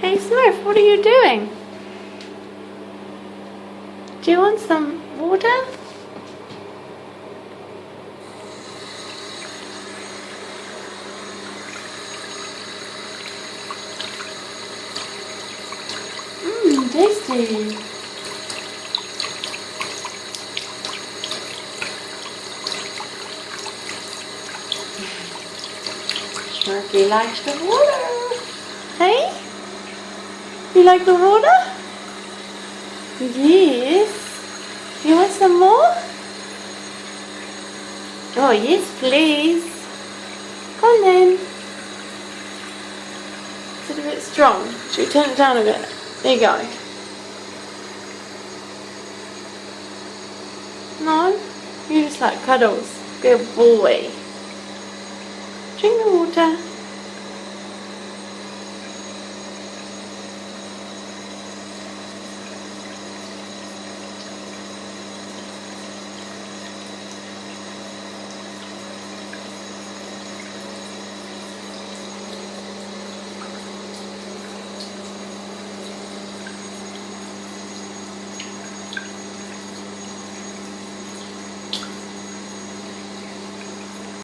Hey Smurf, what are you doing? Do you want some water? Mmm, tasty. Smurfy likes the water. Hey? You like the water? Yes. You want some more? Oh yes, please. Come on then. Is it a bit strong? Should we turn it down a bit? There you go. No? You just like cuddles. Good boy. Drink the water.